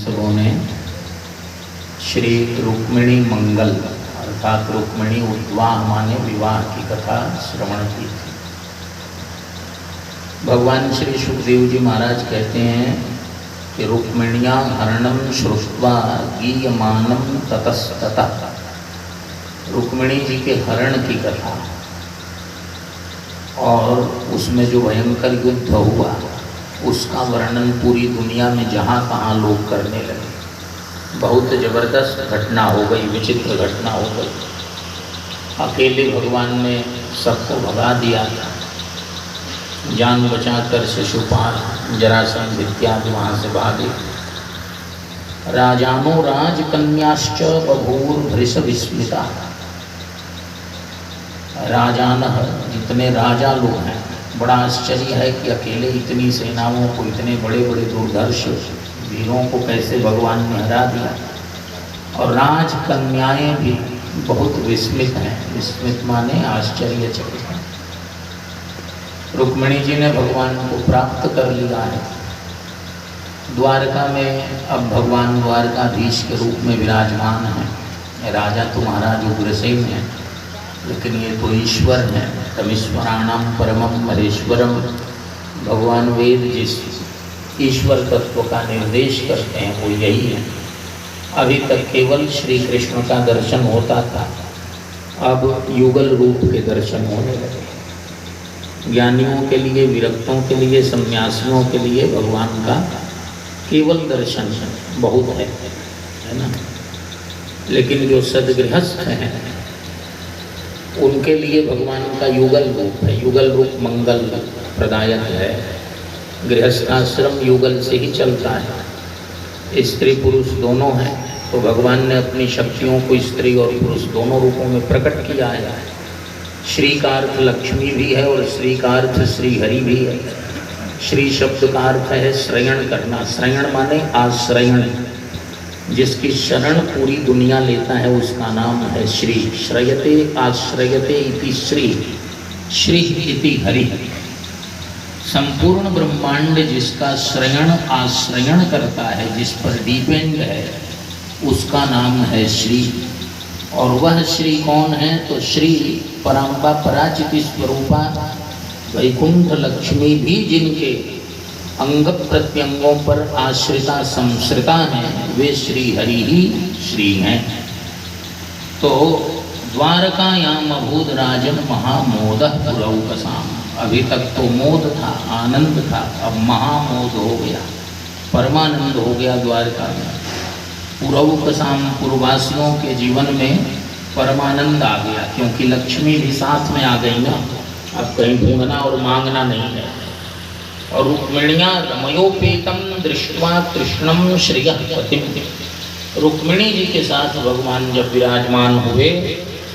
सबों ने श्री रुक्मिणी मंगल अर्थात रुक्मिणी उद्वाह माने विवाह की कथा श्रवण की थी। भगवान श्री सुखदेव जी महाराज कहते हैं कि रुक्मिण्या हरणम श्रुत्वा गीयमानम ततस्ततः, रुक्मिणी जी के हरण की कथा और उसमें जो भयंकर युद्ध हुआ उसका वर्णन पूरी दुनिया में जहाँ तहाँ लोग करने लगे। बहुत जबरदस्त घटना हो गई, विचित्र घटना हो गई। अकेले भगवान ने सबको भगा दिया था, जान बचाकर शिशुपाल जरासंध इत्यादि वहाँ से भागे। राजानो राजकन्याश्च बभूवुर्भृश विस्मिता, राजान जितने राजा लोग हैं, बड़ा आश्चर्य है कि अकेले इतनी सेनाओं को, इतने बड़े बड़े दुर्धर्ष वीरों को कैसे भगवान ने हरा दिया। और राजकन्याएं भी बहुत विस्मित हैं, विस्मित माने आश्चर्यचकित हैं। रुक्मिणी जी ने भगवान को प्राप्त कर लिया है। द्वारका में अब भगवान द्वारकाधीश के रूप में विराजमान हैं। राजा तो महाराज उग्रसेन हैं, लेकिन ये तो ईश्वर हैं। तमीश्वराणाम परमम महेश्वरम, भगवान वेद जिस ईश्वर तत्व का निर्देश करते हैं वो यही है। अभी तक केवल श्री कृष्ण का दर्शन होता था, अब युगल रूप के दर्शन होने लगे। ज्ञानियों के लिए, विरक्तों के लिए, सन्यासियों के लिए भगवान का केवल दर्शन बहुत है ना। लेकिन जो सदगृहस्थ हैं उनके लिए भगवान का युगल रूप है। युगल रूप मंगल प्रदायक है। गृहस्थाश्रम युगल से ही चलता है, स्त्री पुरुष दोनों हैं। तो भगवान ने अपनी शक्तियों को स्त्री और पुरुष दोनों रूपों में प्रकट किया है। श्री का अर्थ लक्ष्मी भी है और श्री का अर्थ श्री हरि भी है। श्री शब्द का अर्थ है श्रयण करना। श्रयण माने आश्रयण, जिसकी शरण पूरी दुनिया लेता है उसका नाम है श्री। श्रयते आश्रयते इति श्री, श्री इति हरि। संपूर्ण ब्रह्मांड जिसका श्रयण आश्रयण करता है, जिस पर डिपेंड है, उसका नाम है श्री। और वह श्री कौन है? तो श्री पराम्बा पराचिति स्वरूपा वैकुंठ लक्ष्मी भी जिनके अंग प्रत्यंगों पर आश्रिता संश्रिता हैं, वे श्री हरि ही श्री हैं। तो द्वारकायाम अभूत राजन महामोदः पुरौकसाम। अभी तक तो मोद था, आनंद था, अब महामोद हो गया, परमानंद हो गया द्वारका में। पुरौकसाम, पूर्ववासियों के जीवन में परमानंद आ गया, क्योंकि लक्ष्मी भी साथ में आ गई ना। अब कहीं ढूंढना और मांगना नहीं है। और रुक्मिण्या रमयोपेतम दृष्ट्वा कृष्णम श्रियः पतिम, रुक्मिणी जी के साथ भगवान जब विराजमान हुए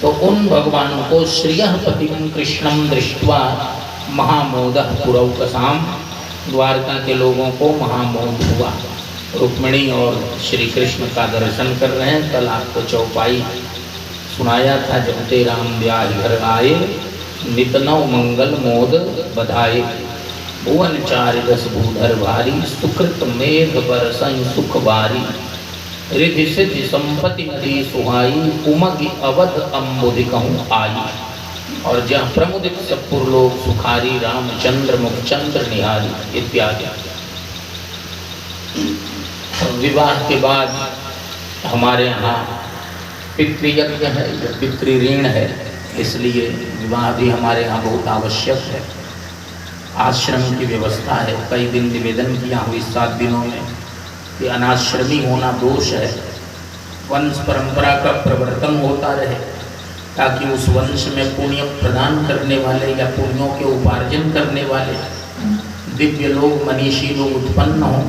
तो उन भगवान को श्रियः पतिम कृष्णम दृष्ट्वा महामोदः पुरौकसाम, द्वारका के लोगों को महामोद हुआ। रुक्मिणी और श्री कृष्ण का दर्शन कर रहे हैं। कल आपको चौपाई सुनाया था, जब ते राम ब्याह घर आए, नित नव मंगल मोद बधाए, भुवन चारि दस भूधर भारी, सुकृत मेघ बरसई सुख बारी, रिधि सिद्धि संपत्ति नदी सुहाई, उमग अवध अम्बुधि कहूँ आई। और जहाँ प्रमुदित सपुर लोग सुखारी, रामचंद्र मुखचंद्र निहारी इत्यादि। विवाह के बाद हमारे यहाँ पितृयज्ञ है, पितृ ऋण है, इसलिए विवाह भी हमारे यहाँ बहुत आवश्यक है। आश्रम की व्यवस्था है। कई दिन निवेदन किया हुई 7 दिनों में कि अनाश्रमी होना दोष है। वंश परंपरा का प्रवर्तन होता रहे, ताकि उस वंश में पुण्य प्रदान करने वाले या पुण्यों के उपार्जन करने वाले दिव्य लोग, मनीषी लोग उत्पन्न हों।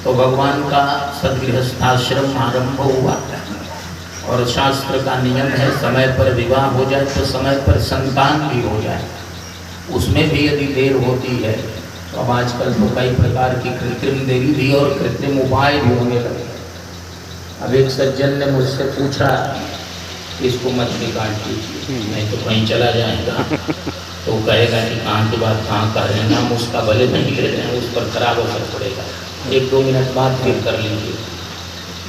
तो भगवान का सदगृहस्थाश्रम आरंभ हुआ और शास्त्र का नियम है समय पर विवाह हो जाए तो समय पर संतान भी हो जाए। उसमें भी यदि देर होती है तो अब आजकल तो कई प्रकार की कृत्रिम देरी भी और कृत्रिम उपाय भी होने लगे। अब एक सज्जन ने मुझसे पूछा, इसको मछली काट दीजिए, नहीं तो कहीं चला जाएगा। तो कहेगा कि कहाँ की बात कहाँ कर रहे हैं, हम उसका भले नहीं ले रहे हैं, उस पर खराब असर पड़ेगा। 1-2 मिनट बाद फिर कर लीजिए।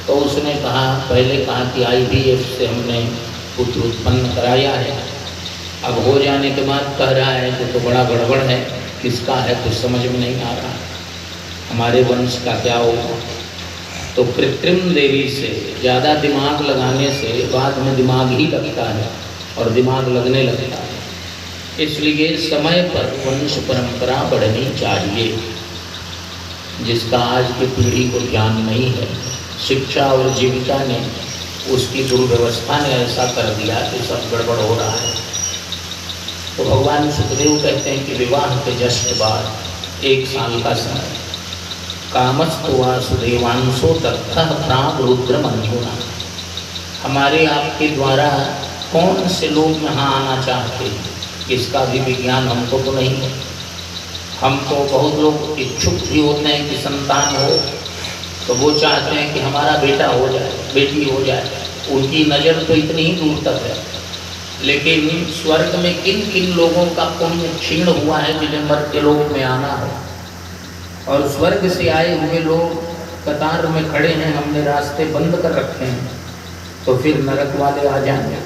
तो उसने कहा, पहले कहा कि IVF से हमने पुत्र उत्पन्न कराया है, अब हो जाने के बाद कह रहा है कि तो बड़ा गड़बड़ है, किसका है कुछ समझ में नहीं आ रहा, हमारे वंश का क्या होगा। तो कृत्रिम देवी से ज़्यादा दिमाग लगाने से बाद में दिमाग ही लगता है और दिमाग लगने लगता है। इसलिए समय पर वंश परंपरा बढ़नी चाहिए। जिसका आज की पीढ़ी को ज्ञान नहीं है, शिक्षा और जीविका ने, उसकी दुर्व्यवस्था ने ऐसा कर दिया कि सब गड़बड़ हो रहा है। तो भगवान सुखदेव कहते हैं कि विवाह के जस्ट बाद 1 साल का समय, कामस्तु वासुदेवांशो दत्तः प्राग रुद्र मंजुना। हमारे आपके द्वारा कौन से लोग यहाँ आना चाहते हैं, इसका भी विज्ञान हमको तो नहीं है। हमको बहुत लोग इच्छुक भी होते हैं कि संतान हो, तो वो चाहते हैं कि हमारा बेटा हो जाए, बेटी हो जाए। उनकी नज़र तो इतनी ही दूर तक है। लेकिन स्वर्ग में किन किन लोगों का पुण्य क्षीण हुआ है जिन्हें मर्त्य लोक में आना है, और स्वर्ग से आए हुए लोग कतार में खड़े हैं, हमने रास्ते बंद कर रखे हैं, तो फिर नरक वाले आ जाएंगे,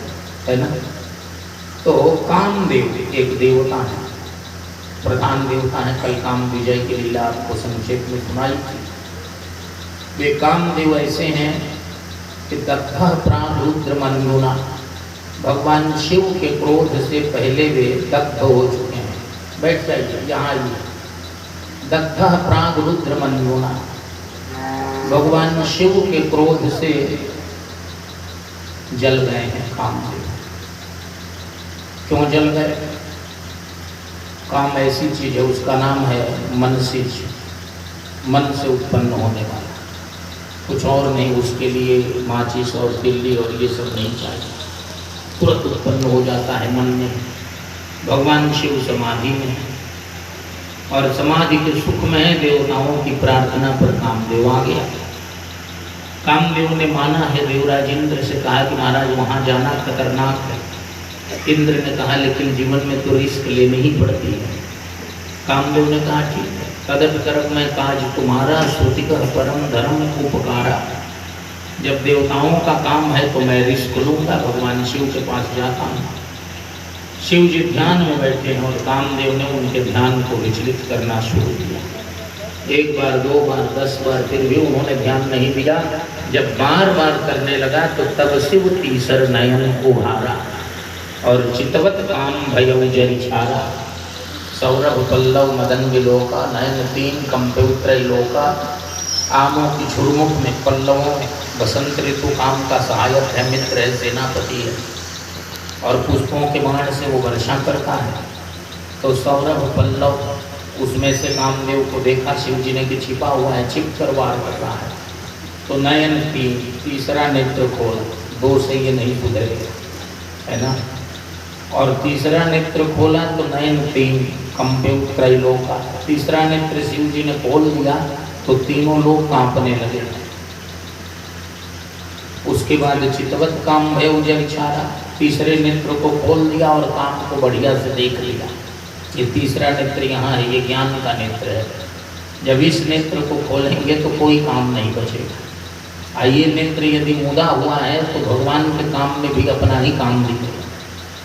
है ना। तो कामदेव एक देवता है, प्रधान देवता है। कल काम विजय की लीला आपको संक्षेप में सुनाई थी। वे कामदेव ऐसे हैं कि दत्तः प्राण रुद्र मंजुना, भगवान शिव के क्रोध से पहले वे दग्ध हो चुके हैं। बैठ जाइए, यहाँ आइए। दग्धः प्राग रुद्र मंजुना, भगवान शिव के क्रोध से जल गए हैं कामदेव। क्यों जल गए? काम ऐसी चीज है, उसका नाम है मनसिज, मन से उत्पन्न होने वाला, कुछ और नहीं। उसके लिए माचिस और तिल्ली और ये सब नहीं चाहिए, तुरंत उत्पन्न हो जाता है मन में। भगवान शिव समाधि में, और समाधि के सुख में देवताओं की प्रार्थना पर कामदेव आ गया। कामदेव ने माना है, देवराज इंद्र से कहा कि महाराज वहाँ जाना खतरनाक है। इंद्र ने कहा लेकिन जीवन में तो रिस्क लेनी ही पड़ती है। कामदेव ने कहा ठीक है, तदपि मैं काज तुम्हारा श्रुतिकर परम धर्म उपकारा। जब देवताओं का काम है तो मैं रिस्क लूँगा, भगवान शिव के पास जाता हूँ। शिव जी ध्यान में बैठे हैं और कामदेव ने उनके ध्यान को विचलित करना शुरू किया। 1 बार 2 बार 10 बार, फिर भी उन्होंने ध्यान नहीं दिया। जब बार बार करने लगा तो तब शिव तीसर नयन उभारा और चितवत काम भयउ जरिछारा। सौरभ पल्लव मदन विलोका, नयन 3 कंपे त्रैलोका। आमों की झुरमुख में पल्लवों, बसंत ऋतु काम का सहायक है, मित्र है, सेनापति है, और पुष्पों के बाण से वो वर्षा करता है। तो सौरभ पल्लव, उसमें से कामदेव को देखा शिव जी ने कि छिपा हुआ है, छिप कर वार कर रहा है। तो नयन 3, तीसरा नेत्र खोला, 2 से ये नहीं सुधरेगा, है ना। और तीसरा नेत्र खोला तो नयन 3 कंपे त्रैलोका, तीसरा नेत्र शिव जी ने खोल दिया तो तीनों लोग कांपने लगे। उसके बाद चितवत काम भयउ जरिछारा, तीसरे नेत्र को खोल दिया और काम को बढ़िया से देख लिया। ये तीसरा नेत्र यहाँ है, ये ज्ञान का नेत्र है। जब इस नेत्र को खोलेंगे तो कोई काम नहीं बचेगा। ये नेत्र यदि मुदा हुआ है तो भगवान के काम में भी अपना ही काम दिखेगा,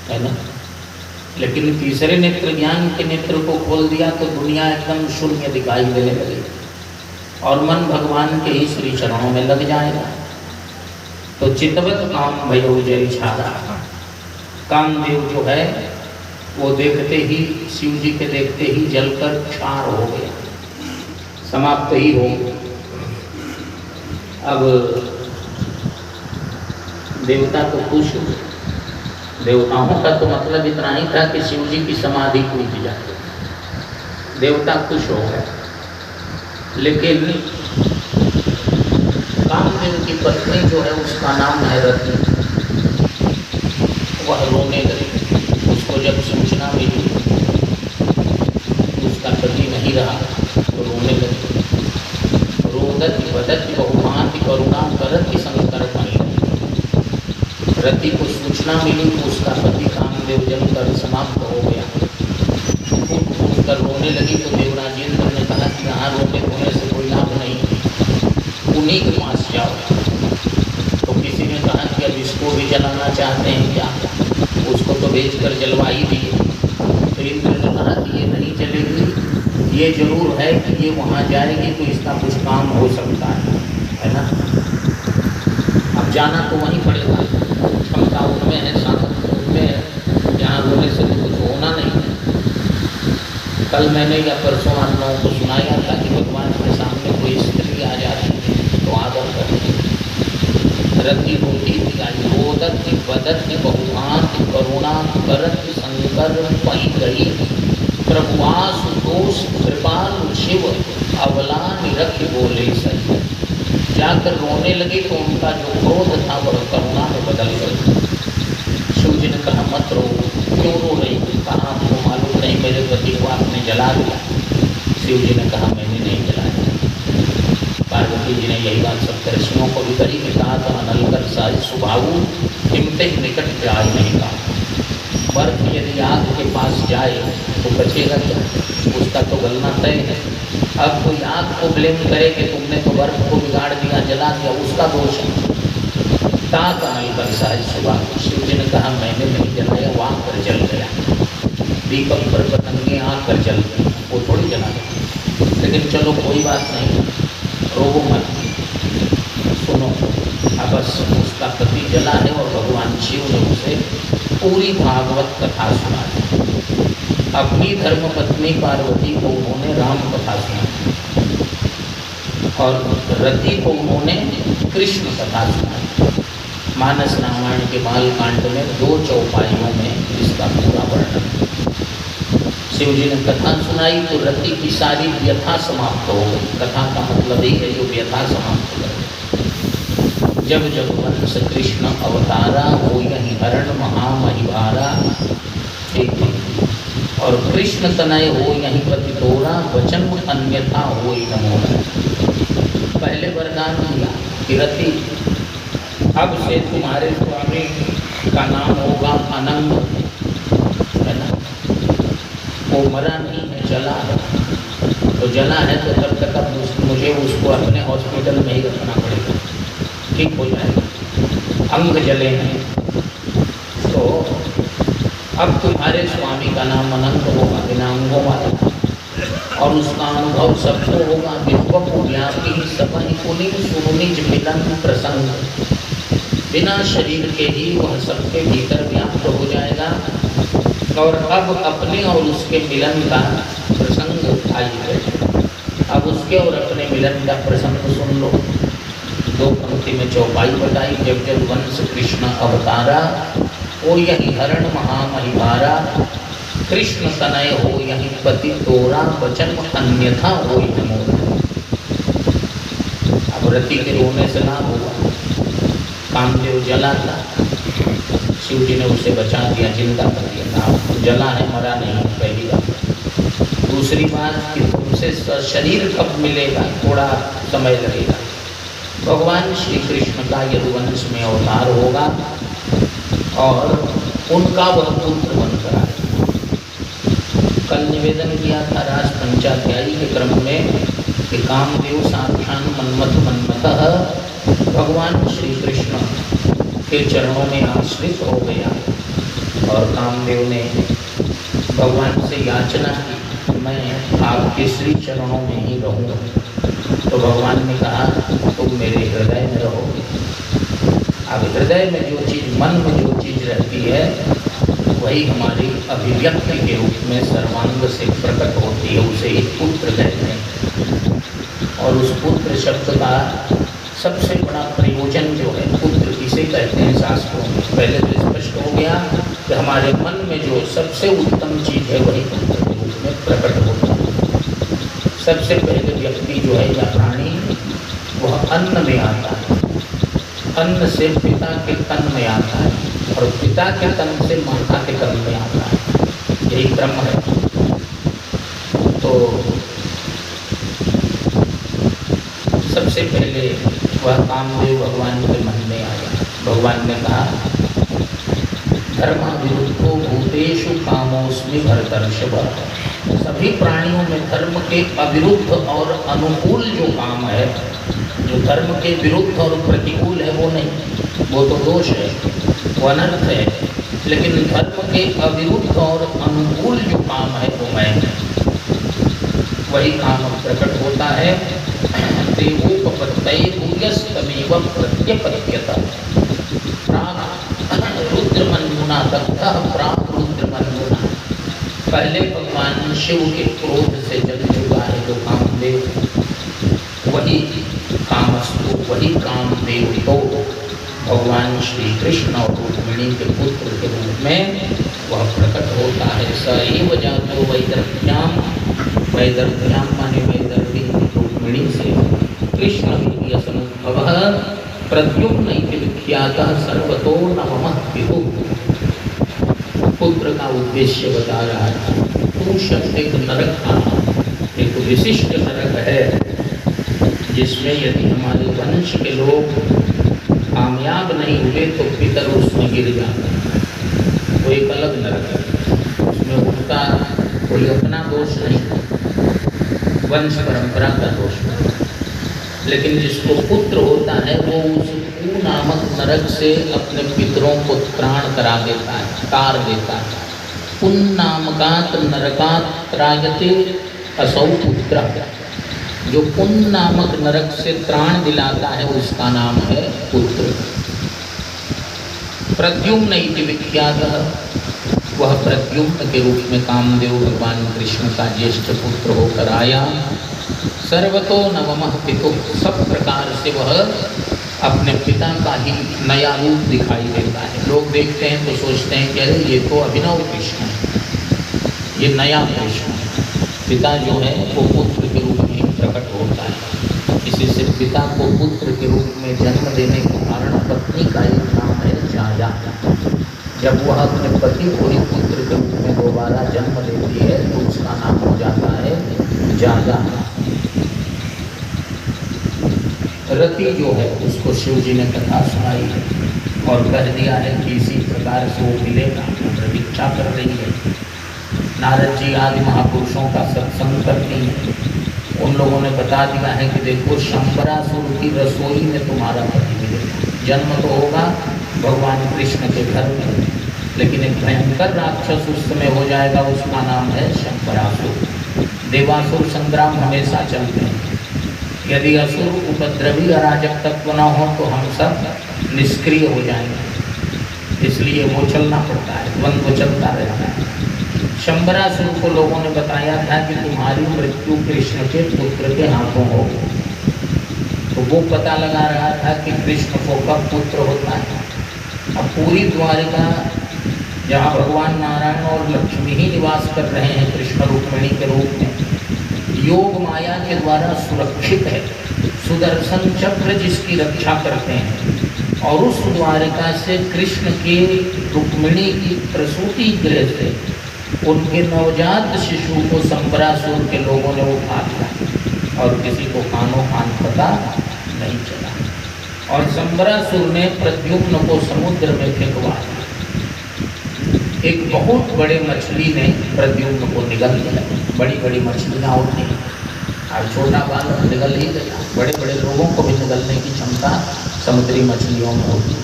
है ना। लेकिन तीसरे नेत्र, ज्ञान के नेत्र को खोल दिया तो दुनिया एकदम शून्य दिखाई देने लगी और मन भगवान के ही श्री चरणों में लग जाएगा। तो चितवत काम भयउ जरिछारा, कामदेव जो है वो देखते ही, शिव जी के देखते ही जलकर क्षार हो गया, समाप्त ही हो। अब देवता तो खुश हुए। देवताओं का तो मतलब इतना ही था कि शिव जी की समाधि टूट जाए, देवता खुश हो गए। लेकिन कामदेव की पत्नी जो है उसका नाम है रति, वह रोने लगी। उसको जब सूचना मिली उसका पति नहीं रहा तो रोने लगी। रोदति बदति बहुभांति करुणा करति संकर पाई। रति को सूचना मिली तो उसका पति कामदेव जलकर समाप्त हो गया। फूट फूट कर रोने लगी तो देवराज इंद्र ने कहा कि यहाँ रोने धोने से कोई लाभ नहीं, उन्हीं के पास जाओ। तो किसी ने कहा कि अब इसको भी जलाना चाहते हैं क्या, उसको तो बेचकर जलवा ही दिए। तो इंद्र ने कहा कि ये नहीं चलेगी, ये जरूर है कि ये वहाँ जाएगी तो इसका कुछ काम हो सकता है ना। अब जाना तो वहीं पड़ेगा, क्षमता उनमें है, सामर्थ्य उनमें है, यहाँ रोने से तो कुछ होना नहीं है। कल मैंने या परसों आप लोगों को सुनाया था कि भगवान के सामने कोई स्त्री आ जाती है तो आदर करती रति होती बोधत बदत बहुभांत करुणा करत शंकर पही गई प्रभुआस दोष कृपाल शिव अवला निरख बोले सही। जाकर रोने लगे तो उनका जो क्रोध था वह करुणा में बदल गया। शिव जी ने कहा मत रो, क्यों रो रही? कहा आपको मालूम नहीं मेरे पति को आपने जला दिया। शिव जी ने कहा मैंने नहीं जलाया। पार्वती जी ने यही बात सब ऋषियों को भी करी कि कहा था अनल कर सारी सुभाऊ हिमते निकट जाए नहीं कहा। बर्फ यदि आग के पास जाए तो बचेगा क्या, उसका तो गलना तय है। अब कोई आग को ब्लेम करे कि तुमने तो बर्फ को बिगाड़ दिया, जला दिया, उसका दोष है। ताक अनल कर सारी सुभाऊ, शिव जी ने कहा मैंने नहीं जलाया, वो आग पर जल गया। दीपक पर पतंगे आग पर जल गई, वो थोड़ी जला गया। लेकिन चलो कोई बात नहीं, रोगो मत, सुनो। अब बस उसका पति जला है और भगवान शिव ने उसे पूरी भागवत कथा सुनाई। अपनी धर्म पत्नी पार्वती को उन्होंने राम कथा सुनाई और रति को उन्होंने कृष्ण कथा सुनाई। मानस रामायण के बालकांड में 2 चौपाइयों में इसका पूरा वर्णन। शिव जी ने कथा सुनाई तो रति की सारी व्यथा समाप्त हो गई। कथा का मतलब ही है जो व्यथा समाप्त कर। जब जब वंश कृष्ण अवतारा हो यही हरण महामहिभारा, और कृष्ण तनय हो यही पति तोरा वचन अन्यथा हो नमो। पहले वरदान दिया कि रति अब से तुम्हारे स्वामी का नाम होगा अनंग, है ना। वो मरा नहीं है, जला है। तो जला है तो तब तक अब मुझे उसको अपने हॉस्पिटल में ही रखना पड़ेगा, ठीक हो जाएगा। अंग जले हैं तो अब तुम्हारे स्वामी का नाम अनंत होगा, बिना अंगों वाला, और उसका अनुभव सबको होगा। विश्व व्यापी सपन पुनि सुनिज मिलन प्रसंग, बिना शरीर के ही वह सबके भीतर व्याप्त हो जाएगा। और अब अपने और उसके मिलन का प्रसंग आइए। अब उसके और अपने मिलन का प्रसंग सुन लो। 2 पंक्ति में चौपाई बताई। जब जब वंश कृष्ण अवतारा हो यही हरण महामहिभारा, कृष्ण तनय हो यही पति तोरा वचन अन्यथा हो नमो। अब रति के रोने से ना हुआ, कामदेव जला था, शिव जी ने उसे बचा दिया, जिंदा कर दिया। जला है, मरा नहीं, पहली बात। दूसरी बात कि तुमसे शरीर कब मिलेगा, थोड़ा समय लगेगा। भगवान श्री कृष्ण का यदुवंश में अवतार होगा और उनका वह पुत्र बनकर आएगा। कल निवेदन किया था राज पंचाध्यायी के क्रम में कि कामदेव साक्षात मन्मथः भगवान श्री कृष्ण के चरणों में आश्रित हो गया और कामदेव ने भगवान से याचना की मैं आपके श्री चरणों में ही रहूँगा। तो भगवान ने कहा तुम मेरे हृदय में रहोगे। अब हृदय में जो चीज़, मन में जो चीज़ रहती है वही हमारी अभिव्यक्ति के रूप में सर्वांग से प्रकट होती है, उसे ही पुत्र कहते हैं। और उस पुत्र शब्द का सबसे बड़ा प्रयोजन जो है, पुत्र किसे कहते हैं शास्त्रों में, पहले तो स्पष्ट हो गया कि हमारे मन में जो सबसे उत्तम चीज़ है वही पुत्र के रूप में प्रकट होता है। सबसे पहले व्यक्ति जो है या प्राणी वह अन्न में आता है, अन्न से पिता के तन में आता है और पिता के तन से माता के तन में आता है, यही क्रम है। तो सबसे पहले वह कामदेव भगवान के मन में आया। भगवान ने कहा धर्माविरुद्धो भूतेषु कामोस्मि भरतर्षभ। सभी प्राणियों में धर्म के अविरुद्ध और अनुकूल जो काम है जो धर्म के विरुद्ध और प्रतिकूल है वो नहीं, वो तो दोष है, वो अनर्थ है। लेकिन धर्म के अविरुद्ध और अनुकूल जो काम है वो मैं, वही काम प्रकट होता है। देवोपपत्तये भूयस्तमेव प्रत्यपत्यत रुद्रमन्युना दग्धः प्राक् रुद्रमन्युना। पहले भगवान शिव के क्रोध से जल चुका है जो कामदेव, वही कामस्तु, वही कामदेव तो भगवान श्री कृष्ण और रुक्मिणी के पुत्र के रूप में वह प्रकट होता है। स एव जातो वैदर्भ्याम, वैदर्भ्याम माने वैदर्भी रुक्मिणी से कृष्ण वीर्यसमुद्भवः प्रद्युम्न इति विख्यातः सर्वतो नमः पितुः। पुत्र का उद्देश्य बता रहा है। तू शब्द एक नरक का, एक विशिष्ट नरक है जिसमें यदि हमारे वंश के लोग कामयाब नहीं हुए तो पितर उसमें गिर जाते हैं। वो एक अलग नरक है, उसमें उनका कोई अपना दोष नहीं, वंश परंपरा का दोष नहीं। लेकिन जिसको पुत्र होता है वो उस कू नामक नरक से अपने पितरों को त्राण करा देता है, तार देता है। पुन नामकात नरकात त्रायते असौ पुत्र। जो पुन नामक नरक से त्राण दिलाता है उसका नाम है पुत्र। प्रद्युम्न इति विख्यातः, वह प्रद्युम्न के रूप में कामदेव भगवान कृष्ण का ज्येष्ठ पुत्र होकर आया। सर्वतो नवमः पितुः, सब प्रकार से वह अपने पिता का ही नया रूप दिखाई देता है। लोग देखते हैं तो सोचते हैं कि अरे ये तो अभिनव कृष्ण है, ये नया कृष्ण है। पिता जो है वो पुत्र के रूप में प्रकट होता है। इसी से पिता को पुत्र के रूप में जन्म देने के कारण पत्नी का एक नाम है जाया। जब वह अपने पति को ही पुत्र के रूप में दोबारा जन्म देती है तो उसका नाम हो जाता है जाया। रति जो है उसको शिव जी ने कथा सुनाई है और कह दिया है कि इसी प्रकार से वो मिलेगा, प्रतीक्षा कर रही है। नारद जी आदि महापुरुषों का सत्संग करती हैं। उन लोगों ने बता दिया है कि देखो शंबरासुर की रसोई में तुम्हारा पति मिलेगा। जन्म तो होगा भगवान कृष्ण के घर में, लेकिन एक भयंकर राक्षस उस समय हो जाएगा, उसका नाम है शंबरासुर। देवासुर संग्राम हमेशा चलते हैं। यदि असुर उपद्रवी अराजक तत्व न हो तो हम सब निष्क्रिय हो जाएंगे, इसलिए वो चलना पड़ता है, द्वंद्व चलता रहता है। शंबरासुर को लोगों ने बताया था कि तुम्हारी मृत्यु कृष्ण के पुत्र के हाथों हो, तो वो पता लगा रहा था कि कृष्ण को कब पुत्र होता है। अब पूरी द्वारिका जहाँ भगवान नारायण और लक्ष्मी ही निवास कर रहे हैं कृष्ण रुक्मिणी के रूप में, योग माया के द्वारा सुरक्षित है। सुदर्शन चक्र जिसकी रक्षा करते हैं, और उस द्वारिका से कृष्ण के रुक्मिणी की प्रसूति गृह से उनके नवजात शिशु को शंबरासुर के लोगों ने उठा लिया और किसी को कानों कान पता नहीं चला। और शंबरासुर ने प्रद्युम्न को समुद्र में फेंकवा दिया। एक बहुत बड़े मछली ने प्रद्युम्न को निगल लिया। बड़ी बड़ी मछलियाँ होती हैं, और छोटा बालक निगल ही गया। बड़े बड़े लोगों को भी निगलने की क्षमता समुद्री मछलियों में होती है।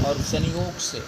और संयोग से